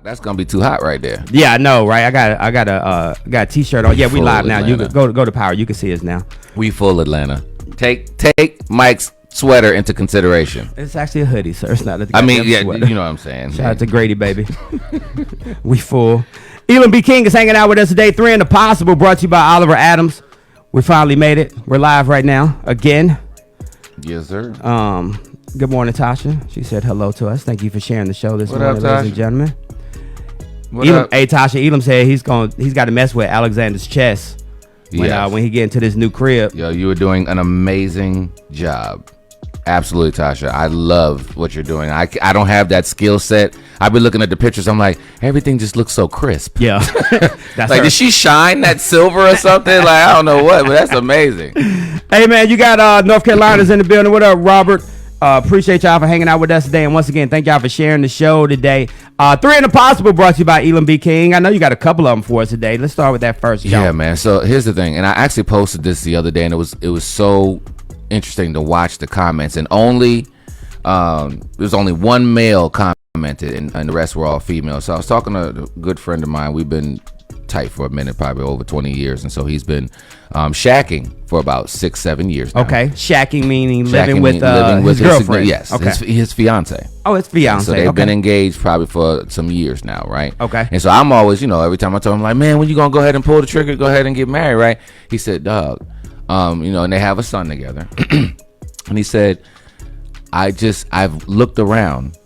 That's gonna be too hot right there. Yeah, I know, right? I got a t-shirt on. Yeah, we live now. You can go to Power. You can see us now. We full Atlanta. Take Mike's sweater into consideration. It's actually a hoodie, sir. It's not a sweater. You know what I'm saying. Shout out to Grady, baby. We full. Elam B. King is hanging out with us today. 3 in the Possible, brought to you by Oliver Adams. We finally made it. We're live right now again. Yes, sir. Good morning, Tasha. She said hello to us. Thank you for sharing the show this morning, ladies and gentlemen. Elam, hey, Tasha, Elam said he's got to mess with Alexander's chest when he get into this new crib. Yo, you were doing an amazing job. Absolutely, Tasha. I love what you're doing. I don't have that skill set. I've been looking at the pictures. I'm like, everything just looks so crisp. Yeah. That's like, did she shine that silver or something? Like, I don't know what, but that's amazing. Hey, man, you got North Carolina's in the building. What up, Robert? Appreciate y'all for hanging out with us today. And once again, thank y'all for sharing the show today. 3 in the Possible, brought to you by Elam B. King. I know you got a couple of them for us today. Let's start with that first. Yeah, man. So here's the thing. And I actually posted this the other day, and it was so interesting to watch the comments. And there's only one male commented, and the rest were all female. So I was talking to a good friend of mine. We've been tight for a minute, probably over 20 years, and so he's been shacking for about 6-7 years now. Okay, shacking meaning living with his girlfriend. Yes, okay. his fiance. Oh, it's fiance. So they've been engaged probably for some years now, right? Okay. And so I'm always, every time I tell him, like, man, when you gonna go ahead and pull the trigger, go ahead and get married, right? He said, dog, and they have a son together, and he said, I've looked around.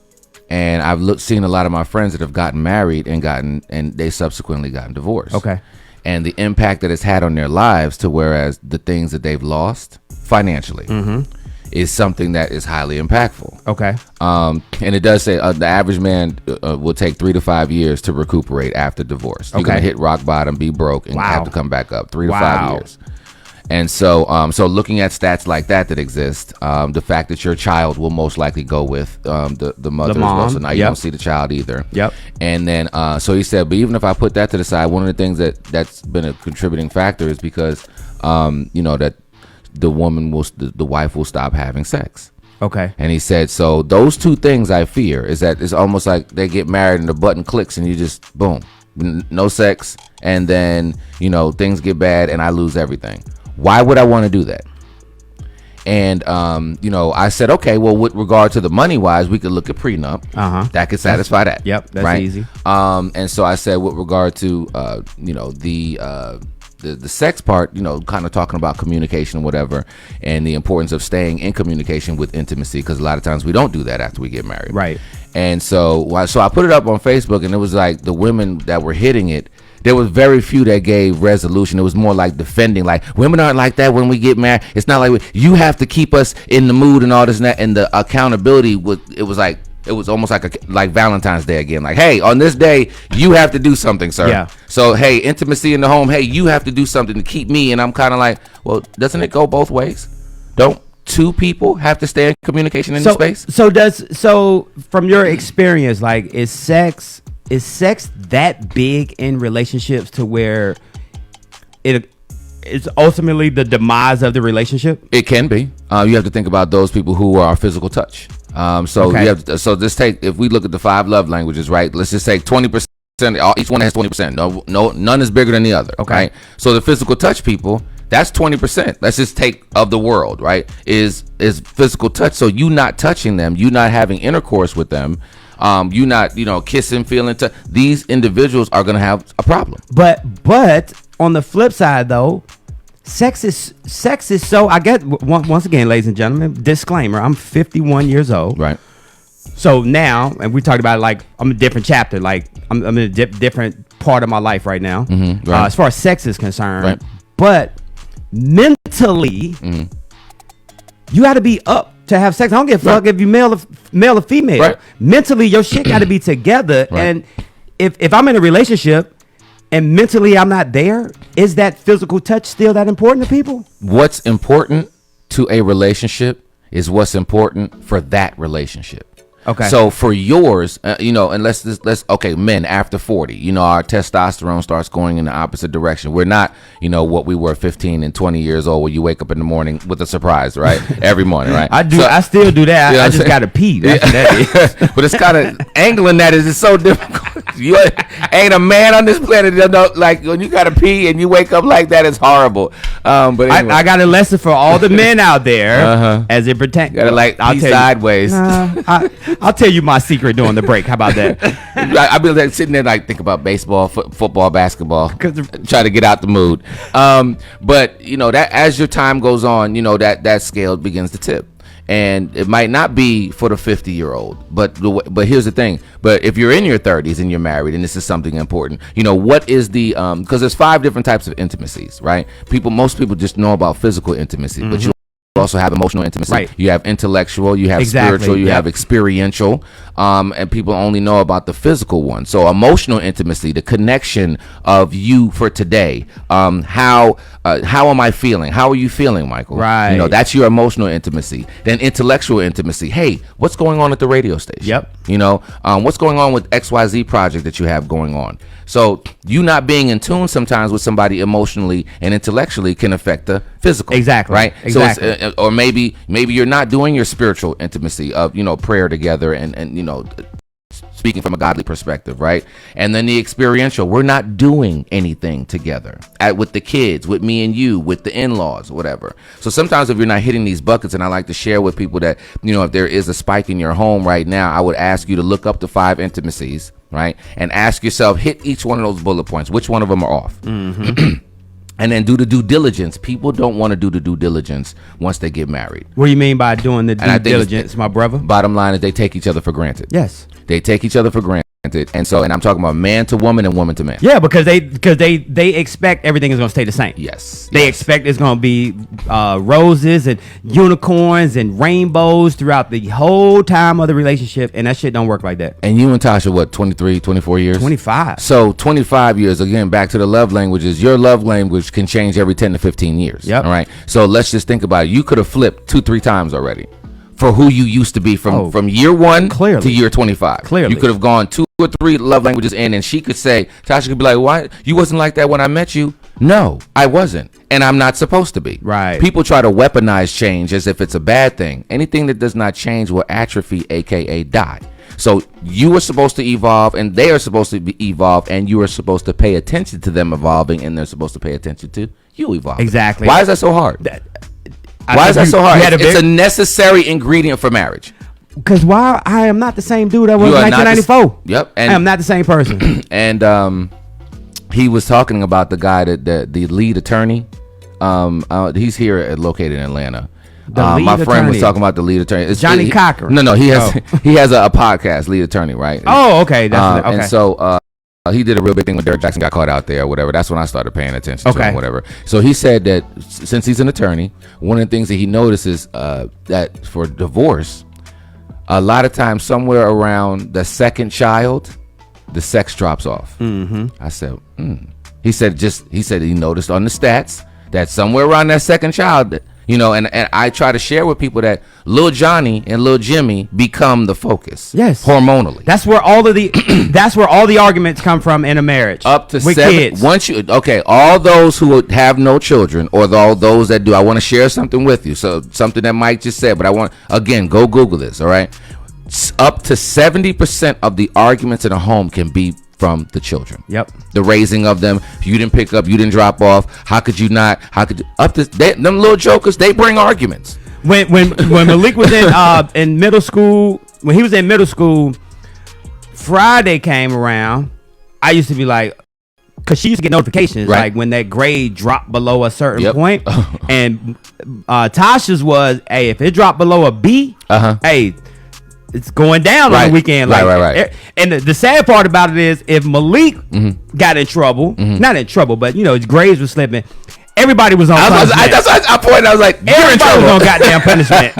And I've seen a lot of my friends that have gotten married and they subsequently gotten divorced. Okay. And the impact that it's had on their lives, to whereas the things that they've lost financially is something that is highly impactful. Okay. And it does say the average man will take 3 to 5 years to recuperate after divorce. You're gonna hit rock bottom, be broke, and have to come back up. 3 to 5 years. And so looking at stats like that exist, the fact that your child will most likely go with the mother as well. So now you don't see the child either. Yep. And then so he said, but even if I put that to the side, one of the things that's been a contributing factor is because that the wife will stop having sex. Okay. And he said, so those two things I fear is that it's almost like they get married and the button clicks and you just boom, no sex, and then things get bad and I lose everything. Why would I want to do that? And I said, okay, well, with regard to the money wise, we could look at prenup. That could satisfy that. Yep, that's right? Easy. And so I said, with regard to the sex part, kind of talking about communication and whatever, and the importance of staying in communication with intimacy, because a lot of times we don't do that after we get married. Right. And so I put it up on Facebook, and it was like the women that were hitting it, there was very few that gave resolution. It was more like defending, like, women aren't like that when we get married. It's not like you have to keep us in the mood and all this and that. And the accountability it was almost like Valentine's Day again. Like, hey, on this day, you have to do something, sir. Yeah. So, hey, intimacy in the home. Hey, you have to do something to keep me. And I'm kind of like, well, doesn't it go both ways? Don't two people have to stay in communication in the space? So from your experience, like, is sex that big in relationships to where it's ultimately the demise of the relationship? It can be. You have to think about those people who are physical touch. So just take, if we look at the 5 love languages, right? Let's just say 20%. Each one has 20%. No, none is bigger than the other. Okay. Right? So the physical touch people, that's 20%. Let's just take of the world, right? Is physical touch. So you not touching them, you not having intercourse with them, you not kissing, feeling. These individuals are gonna have a problem. But on the flip side, though, sex is so. I get once again, ladies and gentlemen, disclaimer: I'm 51 years old. Right. So now, and we talked about like I'm a different chapter. Like I'm in a different part of my life right now, right. As far as sex is concerned. Right. But mentally, you got to be up to have sex. I don't give a fuck if you male or female. Right. Mentally, your shit got to be together. Right. And if I'm in a relationship and mentally I'm not there, is that physical touch still that important to people? What's important to a relationship is what's important for that relationship. Okay. So for yours, and let's okay, men after 40, our testosterone starts going in the opposite direction. We're not, what we were 15 and 20 years old, where you wake up in the morning with a surprise, right? Every morning, right? I still do that. I just got to pee. That's what that is. But it's kind of angling that is so difficult. You ain't a man on this planet that know, like when you gotta pee and you wake up like that, it's horrible. But anyway. I got a lesson for all the men out there as it pertains. Gotta like pee sideways. I'll tell you my secret during the break. How about that? I'll be like sitting there like think about baseball, football, basketball, try to get out the mood. But you know that as your time goes on, you know that scale begins to tip. And it might not be for the 50-year-old, but here's the thing. But if you're in your 30s and you're married, and this is something important, you know, what is the because there's 5 different types of intimacies, right? Most people just know about physical intimacy, but you also have emotional intimacy. Right. You have intellectual, you have spiritual, you have experiential, and people only know about the physical one. So emotional intimacy, the connection of you for today. How am I feeling? How are you feeling, Michael? Right. You know, that's your emotional intimacy. Then intellectual intimacy. Hey, what's going on at the radio station? Yep. You know, what's going on with XYZ project that you have going on? So you not being in tune sometimes with somebody emotionally and intellectually can affect the physical. Exactly. Right. Exactly. So it's, or maybe you're not doing your spiritual intimacy of, you know, prayer together and you know, speaking from a godly perspective, right? And then the experiential, we're not doing anything together with the kids, with me and you, with the in-laws, whatever. So sometimes if you're not hitting these buckets, and I like to share with people that, you know, if there is a spike in your home right now, I would ask you to look up the 5 intimacies, right? And ask yourself, hit each one of those bullet points. Which one of them are off? Mm-hmm. And then do the due diligence. People don't want to do the due diligence once they get married. What do you mean by doing the due diligence, my brother? Bottom line is they take each other for granted. Yes. They take each other for granted. And I'm talking about man to woman and woman to man. Yeah, because they expect everything is going to stay the same. Yes. They expect it's going to be roses and unicorns and rainbows throughout the whole time of the relationship, and that shit don't work like that. And you and Tasha, what, 23, 24 years? 25. So 25 years, again, back to the love languages. Your love language can change every 10 to 15 years. Yep. All right. So let's just think about it. You could have flipped 2-3 times already for who you used to be from year 1 to year 25. Clearly. You could have gone 2 or 3 love languages in, and she could say, Tasha could be like, why? You wasn't like that when I met you. No, I wasn't. And I'm not supposed to be. Right. People try to weaponize change as if it's a bad thing. Anything that does not change will atrophy, AKA die. So you are supposed to evolve, and they are supposed to evolve, and you are supposed to pay attention to them evolving, and they're supposed to pay attention to you evolving. Exactly. Why is that so hard? Why is that so hard? It's a necessary ingredient for marriage. Because I am not the same dude I was in 1994. Yep. And I am not the same person. And he was talking about the guy that the lead attorney. He's here located in Atlanta. My friend was talking about the lead attorney. It's Johnny Cochran. No, he has he has a podcast, lead attorney, right? Oh, okay. That's okay. And so he did a real big thing when Derek Jackson got caught out there or whatever. That's when I started paying attention to him, whatever. So he said that since he's an attorney, one of the things that he notices that for divorce, a lot of times somewhere around the second child, the sex drops off. Mm-hmm. I said, He said he noticed on the stats that somewhere around that second child, you know, and I try to share with people that Lil Johnny and Lil Jimmy become the focus. Yes. Hormonally. That's where all of the that's where all the arguments come from in a marriage. Up to with 7 kids. All those who have no children, or all those that do, I want to share something with you. So something that Mike just said, but I want, again, go Google this, all right? Up to 70% of the arguments in a home can be from the children. Yep. The raising of them. You didn't pick up, you didn't drop off. How could you not? How could you? Them little jokers, they bring arguments. When Malik was in middle school, when he was in middle school, Friday came around, I used to be like, because she used to get notifications, like when that grade dropped below a certain point. And Tasha's was, hey, if it dropped below a B, hey, it's going down on the weekend. Right. And the sad part about it is, if Malik got in trouble, not in trouble, but you know his grades were slipping, everybody was on punishment. That's why I pointed. I was like, everybody was on goddamn punishment.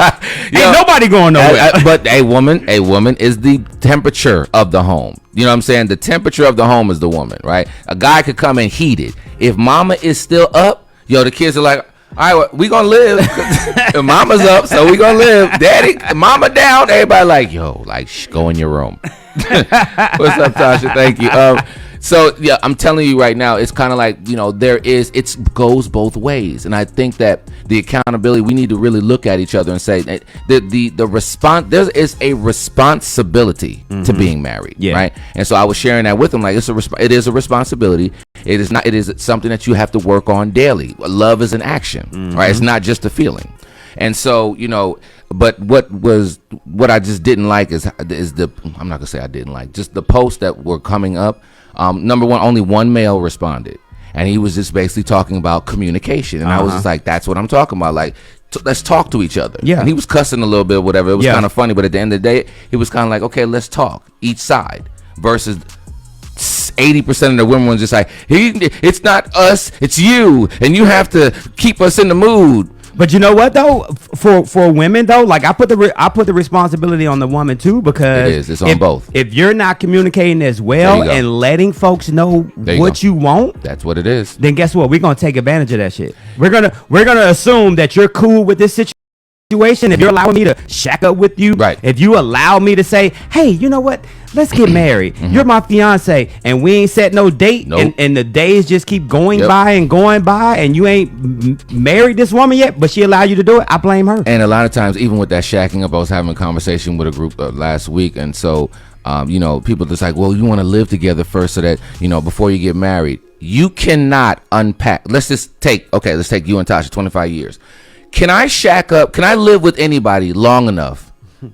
Ain't nobody going nowhere. But a woman is the temperature of the home. You know what I'm saying? The temperature of the home is the woman, right? A guy could come in heated. If mama is still up, the kids are like, all right, we gonna live. If mama's up, so we gonna live. Daddy, mama down. Everybody like, go in your room. What's up, Tasha? Thank you. So yeah, I'm telling you right now, it's kind of like, it goes both ways, and I think that the accountability, we need to really look at each other and say that the response, there is a responsibility to being married, right? And so I was sharing that with him, like it is a responsibility. It is something that you have to work on daily. Love is an action, right? It's not just a feeling. And so, but what I just didn't like is I'm not gonna say I didn't like, just the posts that were coming up. Number one, only one male responded, and he was just basically talking about communication, and I was just like, that's what I'm talking about. Like, let's talk to each other. Yeah. And he was cussing a little bit, whatever. It was kind of funny, but at the end of the day, he was kind of like, okay, let's talk each side. Versus 80% of the women was just like, it's not us, it's you, and you have to keep us in the mood. But you know what though, for women though, like I put the responsibility on the woman too, because it's on both. If you're not communicating as well and letting folks know what you want, that's what it is. Then guess what? We're gonna take advantage of that shit. We're gonna assume that you're cool with this situation. If you're allowing me to shack up with you, right? If you allow me to say, hey, you know what? Let's get married. You're my fiance, and we ain't set no date, and the days just keep going by and going by, and you ain't married this woman yet, but she allowed you to do it. I blame her. And a lot of times, even with that shacking up, I was having a conversation with a group last week, and so people just like, well, you want to live together first, so that before you get married. You cannot unpack. Let's take you and Tasha, 25 years. Can I shack up? Can I live with anybody long enough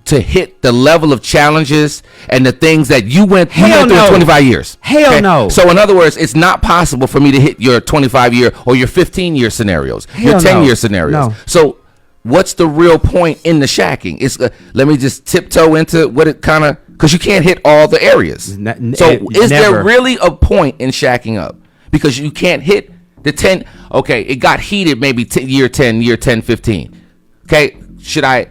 to hit the level of challenges and the things that you went through in 25 years? Hell no. So in other words, it's not possible for me to hit your 25-year or your 15-year scenarios, your 10-year scenarios. No. So what's the real point in the shacking? It's let me just tiptoe into what it kind of, because you can't hit all the areas. Is there really a point in shacking up? Because you can't hit the 10. Okay, it got heated maybe year 10, 15. Okay, should I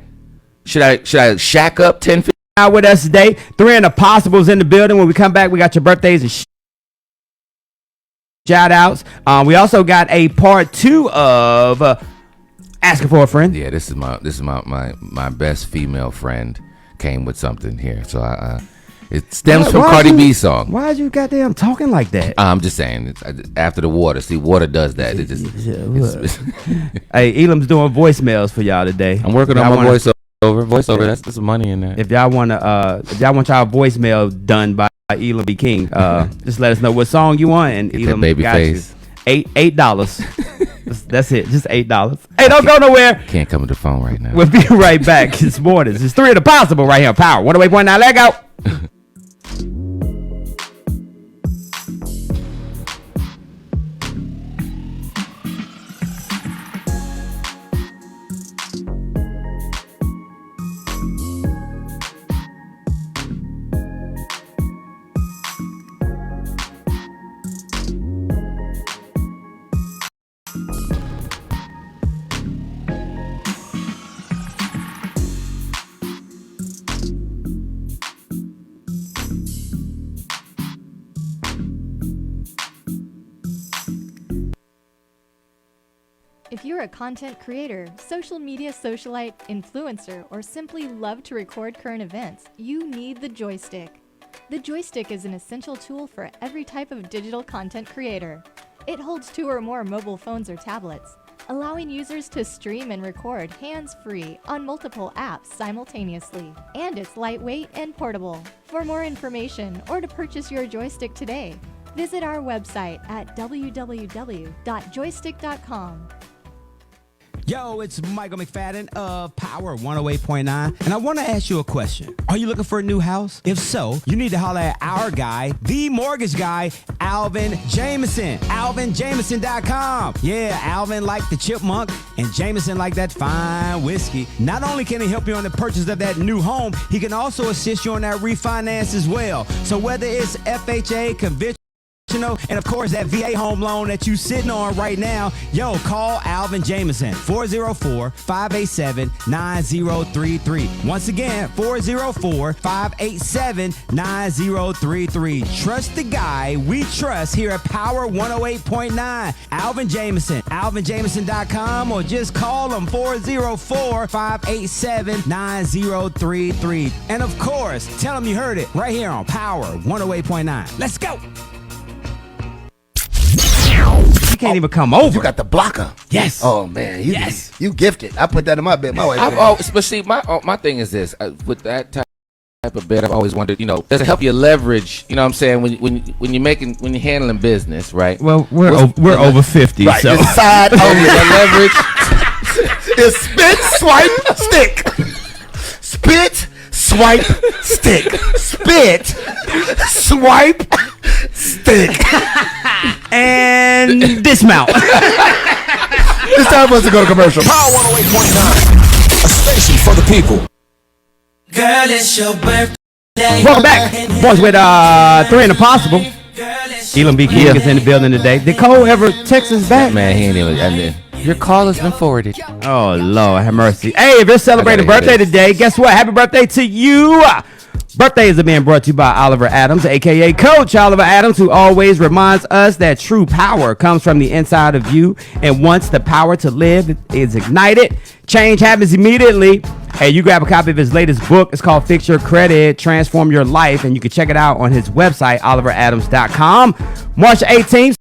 shack up 10, 15? Out with us today. 3 Impossibles in the building. When we come back, we got your birthdays and shout outs. We also got a part 2 of asking for a friend. Yeah, this is my best female friend came with something here, so it stems from Cardi B's song. Why you goddamn talking like that? I'm just saying, after the water. See, water does that. It just. Hey, Elam's doing voicemails for y'all today. I'm working on my voiceover. That's some money in there. If y'all want y'all voicemail done by Elam B. King, just let us know what song you want, and Elam baby got face. You. $8. That's it. Just $8. Hey, don't go nowhere. Can't come to the phone right now. We'll be right back. This morning. It's 3 Impossible right here on Power 108.9. Let go. If you're a content creator, social media socialite, influencer, or simply love to record current events, you need the joystick. The joystick is an essential tool for every type of digital content creator. It holds 2 or more mobile phones or tablets, allowing users to stream and record hands-free on multiple apps simultaneously. And it's lightweight and portable. For more information or to purchase your joystick today, visit our website at www.joystick.com. Yo, it's Michael McFadden of Power 108.9, and I want to ask you a question. Are you looking for a new house? If so, you need to holler at our guy, the mortgage guy, Alvin Jameson. AlvinJameson.com. Yeah, Alvin like the chipmunk, and Jameson like that fine whiskey. Not only can he help you on the purchase of that new home, he can also assist you on that refinance as well. So whether it's FHA, conventional, and of course that VA home loan that you sitting on right now, yo, call Alvin Jameson, 404-587-9033. Once again, 404-587-9033. Trust the guy we trust here at Power 108.9, Alvin Jameson. AlvinJameson.com, or just call him 404-587-9033. And of course, tell him you heard it right here on Power 108.9. Let's go. She can't even come over. You got the blocker. Yes. Oh man. Yes. You gifted. I put that in my bed. My wife. But see, my thing is this: with that type of bed, I've always wondered, does it help you leverage? You know what I'm saying, when you're handling business, right? Well, we're over 50, right. so The side leverage. is spit, swipe, stick. Spit, swipe, stick. Spit, swipe, stick. and dismount. It's time for us to go to commercial. Power 108.9, a station for the people. Girl, it's your birthday. Welcome back, boys, with 3 and a Possible. Elam B. King is in the building today. Did Cole ever text us back? Man, he ain't even. Your call has been forwarded. Oh, Lord, have mercy. Hey, if you're celebrating a birthday today, guess what? Happy birthday to you. Birthdays are being brought to you by Oliver Adams, a.k.a. Coach Oliver Adams, who always reminds us that true power comes from the inside of you. And once the power to live is ignited, change happens immediately. Hey, you grab a copy of his latest book. It's called Fix Your Credit, Transform Your Life. And you can check it out on his website, oliveradams.com. March 18th.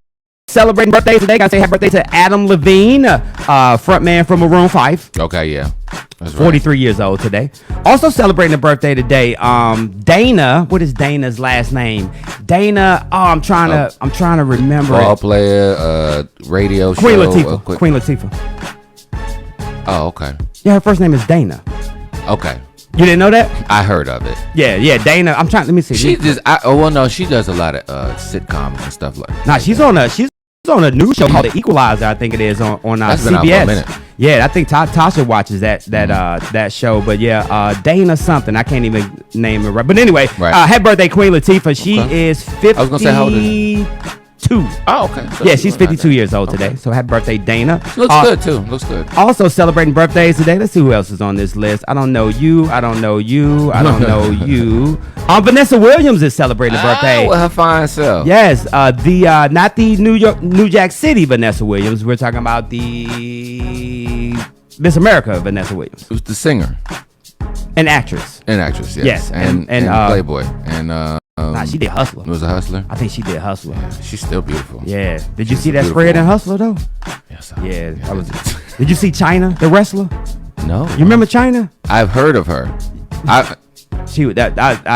Celebrating birthdays today. Gotta say happy birthday to Adam Levine, frontman from Maroon 5. Okay, yeah. That's right. 43 years old today. Also celebrating a birthday today. Dana. What is Dana's last name? Dana. Oh, I'm trying to remember. Ball player, radio show. Queen Latifah. Queen Latifah. Oh, okay. Yeah, her first name is Dana. Okay. You didn't know that? I heard of it. Yeah, Dana. I'm trying. Let me see. She does a lot of sitcoms and stuff like that. Nah, she's on a new show called The Equalizer, I think it is on That's CBS. been out for a minute. Yeah, I think Tasha watches that show. But yeah, Dana something. I can't even name it right. But anyway, Right. happy birthday, Queen Latifah. She is 52. I was gonna say, how old is Oh, okay. So Yeah, she's 52 years old today. So happy birthday, Dana. She looks good too. Looks good. Also celebrating birthdays today. Let's see who else is on this list. I don't know you. I don't know you. I don't know you. Vanessa Williams is celebrating a birthday. Well, her fine self. Yes, not the New Jack City Vanessa Williams. We're talking about the Miss America Vanessa Williams, Who's the singer? an actress. An actress, yes. Yes, And Playboy. And Nah, she did Hustler. was a Hustler. I think she did Hustler. She's still beautiful. Yeah. Did you She's see a that beautiful spread in woman. Hustler though? Yes. Yeah, that was. Did you see China, the wrestler? No. You remember China? I've heard of her. I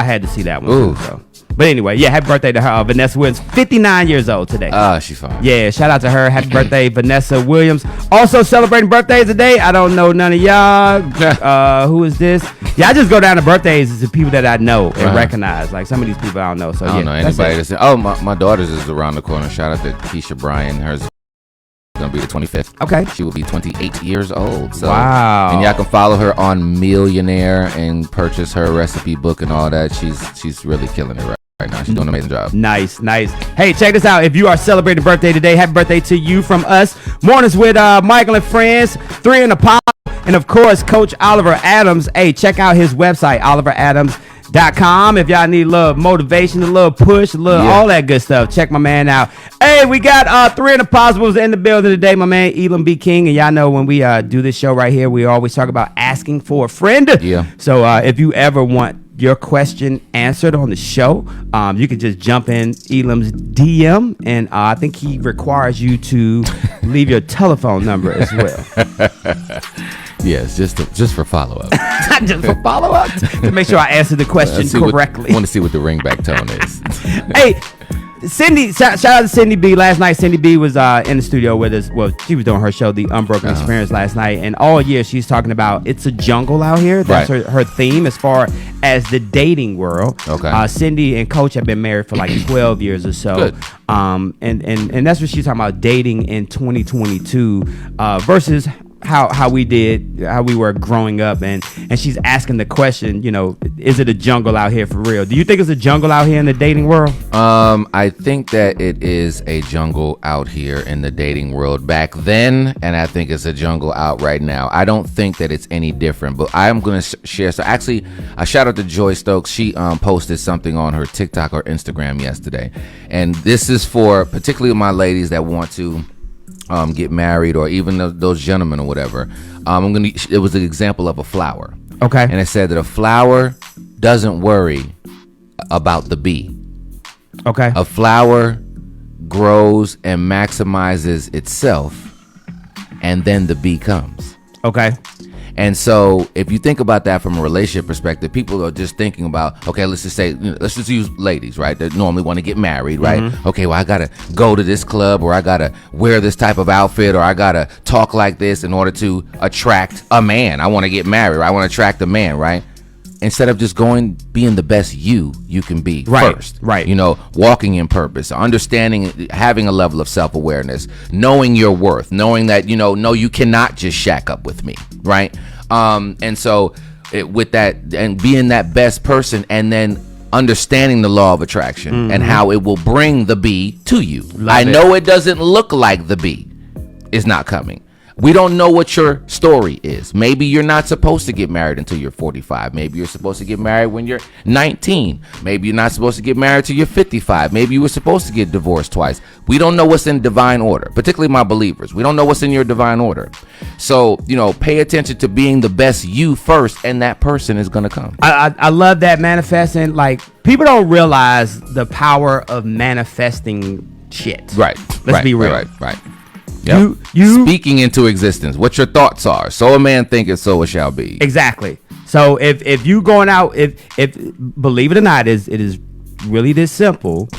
had to see that one Ooh. too. So. But anyway, yeah, happy birthday to her. Vanessa Williams, 59 years old today. She's fine. Yeah, shout out to her. Happy birthday, Vanessa Williams. Also celebrating birthdays today. I don't know none of y'all. Who is this? Yeah, I just go down to birthdays as the people that I know and recognize. Like some of these people I don't know. So I don't know anybody that's. Oh, my daughter's is around the corner. Shout out to Keisha Bryan. Hers is gonna be the 25th. Okay. She will be 28 years old. So, wow. And y'all can follow her on Millionaire and purchase her recipe book and all that. She's really killing it right now. She's doing an amazing job. Nice. Hey, check this out. If you are celebrating a birthday today, happy birthday to you from us. Mornings with Michael and friends, 3 in the Pop, and of course, Coach Oliver Adams. Hey, check out his website, oliveradams.com. If y'all need a little motivation, a little push, all that good stuff, check my man out. Hey, we got 3 in the Possibles in the building today, my man Elam B. King. And y'all know when we do this show right here, we always talk about asking for a friend. Yeah. So if you ever want your question answered on the show, you can just jump in Elam's DM, and I think he requires you to leave your telephone number as well. Yes, just for follow up. Just for follow up to make sure I answer the question correctly. I want to see what the ringback tone is. Hey, Cindy, shout out to Cindy B. Last night, Cindy B was in the studio with us. Well, she was doing her show, The Unbroken Experience, last night. And all year, she's talking about it's a jungle out here. That's her theme as far as the dating world. Okay. Cindy and Coach have been married for like 12 years or so. Good. And that's what she's talking about, dating in 2022 versus how we were growing up, and she's asking the question, is it a jungle out here for real? Do you think it's a jungle out here in the dating world? I think that it is a jungle out here in the dating world back then, and I think it's a jungle out right now. I don't think that it's any different, but I'm going to share. So actually, I shout out to Joy Stokes. She posted something on her TikTok or Instagram yesterday, and this is for particularly my ladies that want to get married, or even those gentlemen or whatever. It was an example of a flower. Okay. And it said that a flower doesn't worry about the bee. Okay. A flower grows and maximizes itself, and then the B comes. Okay. And so if you think about that from a relationship perspective, people are just thinking about, okay, let's just say, let's just use ladies, right? That normally want to get married, right? Mm-hmm. Okay, well, I got to go to this club, or I got to wear this type of outfit, or I got to talk like this in order to attract a man. I want to get married, right? I want to attract a man, right? Instead of just being the best you can be first. Right. Walking in purpose, understanding, having a level of self-awareness, knowing your worth, knowing that, no, you cannot just shack up with me, right? And so with that, and being that best person, and then understanding the law of attraction and how it will bring the B to you. I know it doesn't look like the B is not coming. We don't know what your story is. Maybe you're not supposed to get married until you're 45. Maybe you're supposed to get married when you're 19. Maybe you're not supposed to get married till you're 55. Maybe you were supposed to get divorced twice. We don't know what's in divine order, particularly my believers. We don't know what's in your divine order. So, pay attention to being the best you first, and that person is going to come. I love that manifesting. Like, people don't realize the power of manifesting shit. Right. Let's be real. Right. Yep. You speaking into existence what your thoughts are. So a man thinketh, so it shall be. Exactly. So if you going out, if believe it or not, it is really this simple.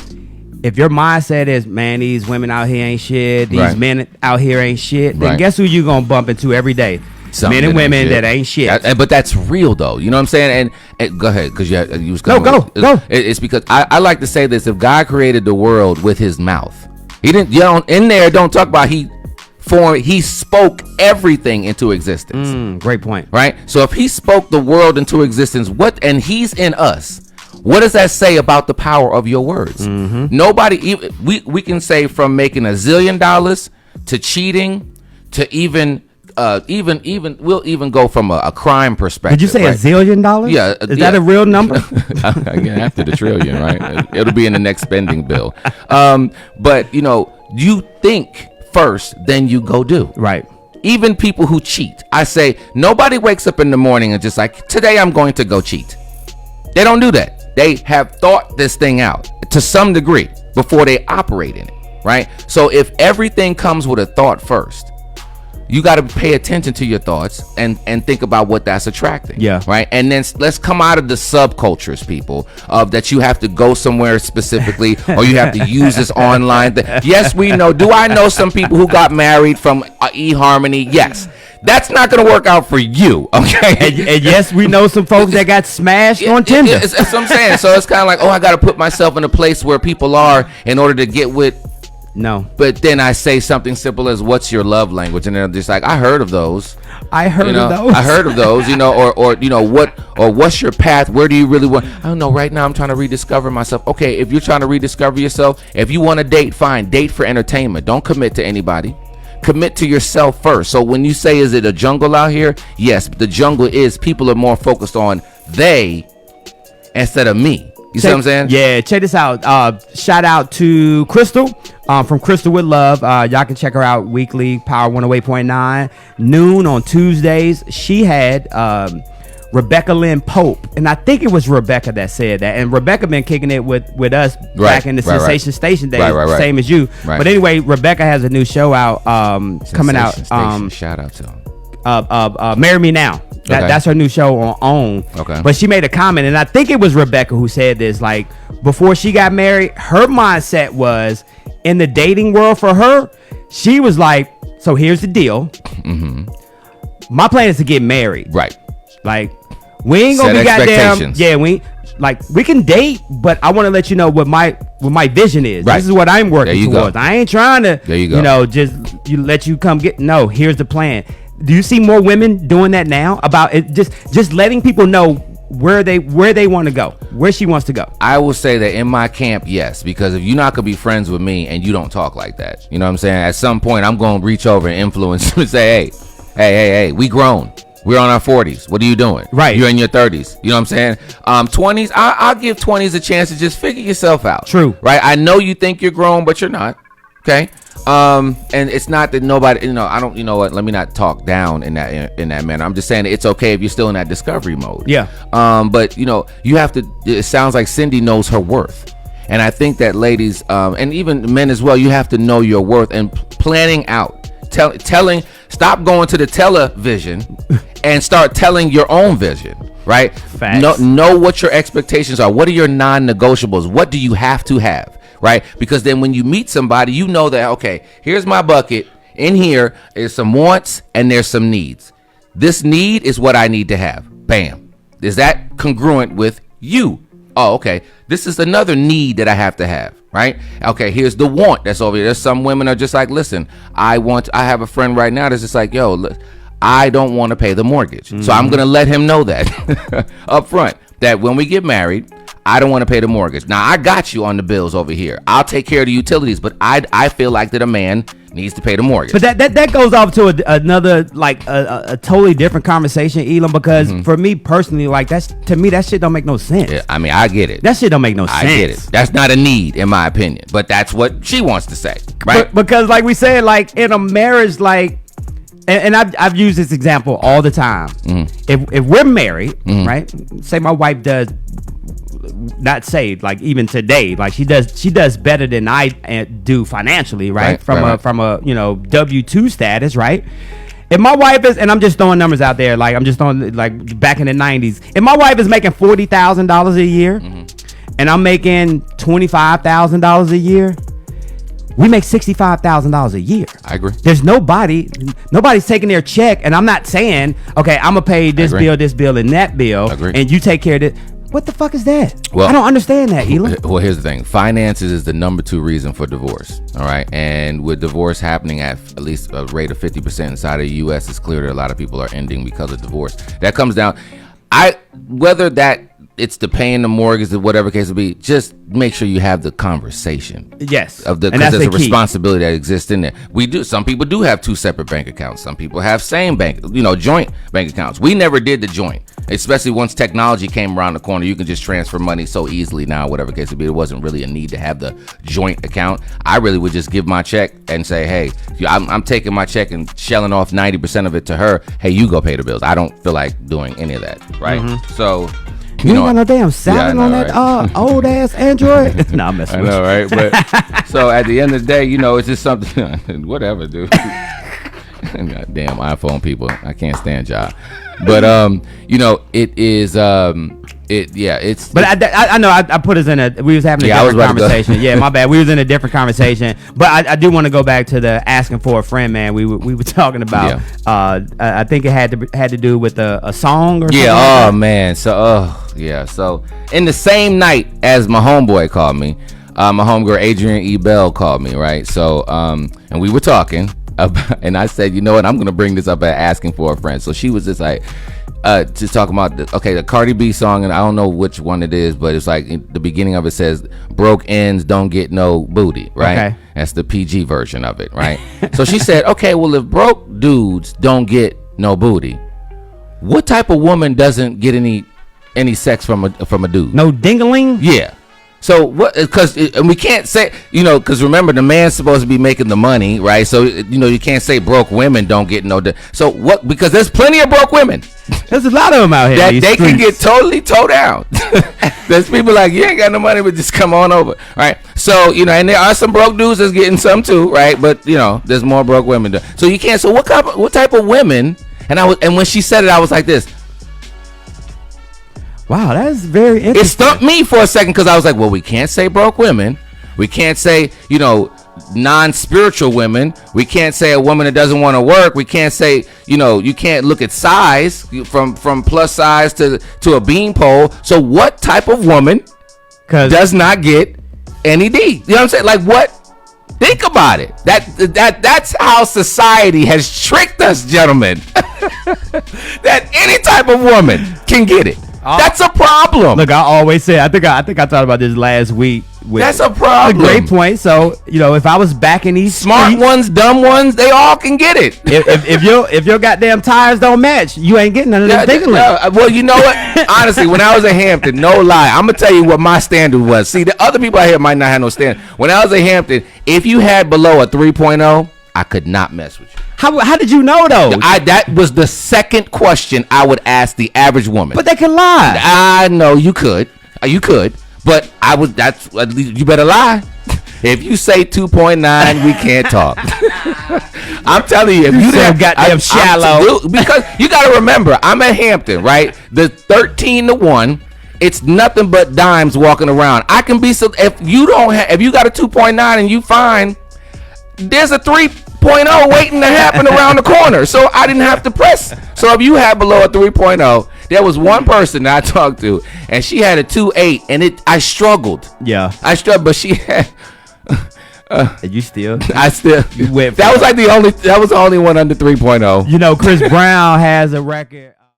If your mindset is, man, these women out here ain't shit, these men out here ain't shit, then guess who you gonna bump into every day? Men and women that ain't shit. But that's real though. You know what I'm saying? And go ahead, because you was go. It's because I like to say this: if God created the world with His mouth, He didn't. Don't talk about He spoke everything into existence. Great point. Right? So if He spoke the world into existence, and He's in us, what does that say about the power of your words? Nobody, we can say from making $1 zillion to cheating to even we'll even go from a crime perspective. Did you say $1 zillion? Yeah. Is that a real number? Again, after the trillion, right? It'll be in the next spending bill. But you think first, then you go do. Right. Even people who cheat, I say nobody wakes up in the morning and just like, today I'm going to go cheat. They don't do that. They have thought this thing out to some degree before they operate in it, right? So if everything comes with a thought first, you got to pay attention to your thoughts and think about what that's attracting. Yeah. Right. And then let's come out of the subcultures, people, of that you have to go somewhere specifically or you have to use this online. Yes, we know. Do I know some people who got married from eHarmony? Yes. That's not going to work out for you, okay? And yes, we know some folks that got smashed on Tinder. That's what I'm saying. So it's kind of like, I got to put myself in a place where people are in order to get with. No. But then I say something simple as, what's your love language? And they're just like, I heard of those. I heard of those, or what's your path? Where do you really want? I don't know. Right now, I'm trying to rediscover myself. Okay, if you're trying to rediscover yourself, if you want to date, fine. Date for entertainment. Don't commit to anybody. Commit to yourself first. So when you say, is it a jungle out here? Yes, but the jungle is people are more focused on they instead of me. You see what I'm saying? Yeah, check this out. Shout out to Crystal from Crystal with Love. Y'all can check her out weekly, Power 108.9, noon on Tuesdays. She had Rebecca Lynn Pope, and I think it was Rebecca that said that. And Rebecca been kicking it with us back in the Sensation Station days, same as you. Right. But anyway, Rebecca has a new show out coming out. Shout out to him. Marry Me Now. That's her new show on OWN. Okay. But she made a comment, and I think it was Rebecca who said this. Like, before she got married, her mindset was in the dating world for her. She was like, so here's the deal. My plan is to get married. Right. Like, we ain't gonna be goddamn. Yeah, we can date, but I want to let you know what my vision is. Right. This is what I'm working towards. I ain't trying to, there you go. Just let you come get. No, here's the plan. Do you see more women doing that now? About it, just letting people know where they want to go, where she wants to go. I will say that in my camp, yes, because if you're not gonna be friends with me and you don't talk like that, you know what I'm saying? At some point, I'm gonna reach over and influence you and say, hey, we grown. We're on our 40s. What are you doing? Right. You're in your 30s. You know what I'm saying? 20s, I'll give 20s a chance to just figure yourself out. True. Right? I know you think you're grown, but you're not. Okay? And it's not that nobody, I don't, let me not talk down in that manner. I'm just saying it's okay if you're still in that discovery mode. Yeah. But, you have to, it sounds like Cindy knows her worth. And I think that ladies, and even men as well, you have to know your worth and planning out, telling. Stop going to the television and start telling your own vision. Right? Facts. Know what your expectations are. What are your non-negotiables? What do you have to have? Right? Because then when you meet somebody, you know that, okay, here's my bucket. In here is some wants and there's some needs. This need is what I need to have. Bam. Is that congruent with you? Oh, okay. This is another need that I have to have, right? Okay, here's the want that's over here. There's some women are just like, listen, I have a friend right now that's just like, yo, look, I don't want to pay the mortgage. Mm-hmm. So I'm going to let him know that up front, that when we get married, I don't want to pay the mortgage. Now, I got you on the bills over here. I'll take care of the utilities, but I feel like that a man needs to pay the mortgage. But that goes off to another, like a totally different conversation, Elam, because for me personally, like to me that shit don't make no sense. Yeah, I mean, I get it. That shit don't make no sense. I get it. That's not a need in my opinion, but that's what she wants to say, right? Because like we said, like in a marriage, like, and I've used this example all the time. If we're married, right? Say my wife does, not say, like even today, like she does better than I do financially, right? From a W-2 status, right? If my wife is, and I'm just throwing numbers out there, like I'm just throwing, like back in the 90s, if my wife is making $40,000 a year, and I'm making $25,000 a year, we make $65,000 a year. I agree. There's nobody's taking their check, and I'm not saying, okay, I'm gonna pay this bill, and that bill, and you take care of it. What the fuck is that? Well, I don't understand that, Elam. Well, here's the thing. Finances is the number 2 reason for divorce. All right. And with divorce happening at least a rate of 50% inside of the U.S., it's clear that a lot of people are ending because of divorce. That comes down. Whether that it's the paying the mortgage or whatever case it be, just make sure you have the conversation. Yes. Because there's a responsibility that exists in there. Some people do have 2 separate bank accounts. Some people have same joint bank accounts. We never did the joint, especially once technology came around the corner. You can just transfer money so easily now, whatever case it be. It wasn't really a need to have the joint account. I really would just give my check and say, hey, I'm taking my check and shelling off 90% of it to her. Hey, you go pay the bills. I don't feel like doing any of that, right? So you ain't got no damn salad on that old ass Android. Nah, I'm messing with you. I know, right? But so at the end of the day, it's just something. Whatever, dude. God damn iPhone people, I can't stand y'all. But it is it's. But I know I put us in we was having a different conversation. Yeah, my bad. We was in a different conversation. But I do want to go back to the asking for a friend, man. We were talking about. Yeah. I think it had to do with a song or something. Yeah. Like man. So So in the same night as my homeboy called me, my homegirl Adrienne E. Bell called me, right? So and we were talking. And I said, you know what, I'm gonna bring this up at asking for a friend. So she was just like just talking about the Cardi B song, and I don't know which one it is, but it's like the beginning of it says broke ends don't get no booty, right? Okay. That's the PG version of it, right? So she said, okay, well, if broke dudes don't get no booty, what type of woman doesn't get any sex from a dude? No ding-a-ling? Yeah. So what? Because we can't say, because remember, the man's supposed to be making the money, right? So you can't say broke women don't get no. So what? Because there's plenty of broke women. There's a lot of them out here that they can get totally towed down. There's people like, you ain't got no money, but just come on over, right? So and there are some broke dudes that's getting some too, right? But there's more broke women. So you can't. So what type of women? And when she said it, I was like this. Wow, that's very interesting. It stumped me for a second because I was like, well, we can't say broke women. We can't say, non-spiritual women. We can't say a woman that doesn't want to work. We can't say, you can't look at size from plus size to a beanpole. So what type of woman does not get any D? You know what I'm saying? Like what? Think about it. That's how society has tricked us, gentlemen. That any type of woman can get it. That's a problem. Look, I always say, I think I thought about this last week. That's a problem. A great point. So, if I was back in these smart ones, dumb ones, they all can get it. if your goddamn tires don't match, you ain't getting none of this dingling. Well, you know what? Honestly, when I was at Hampton, no lie, I'm gonna tell you what my standard was. See, the other people out here might not have no standard. When I was at Hampton, if you had below a 3.0, I could not mess with you. How did you know though? That was the second question I would ask the average woman. But they can lie. I know you could, But that's at least you better lie. If you say 2.9, we can't talk. I'm telling you, if you damn goddamn shallow. Because you got to remember, I'm at Hampton, right? The 13-1, it's nothing but dimes walking around. I can be so if you got a 2.9 and you find there's a 3.0 waiting to happen around the corner, so I didn't have to press. So if you have below a 3.0, there was one person that I talked to, and she had a 2.8, and I struggled. Yeah, I struggled, but she had. You still? I still. You went that was like that was the only one under 3.0. You know, Chris Brown has a record.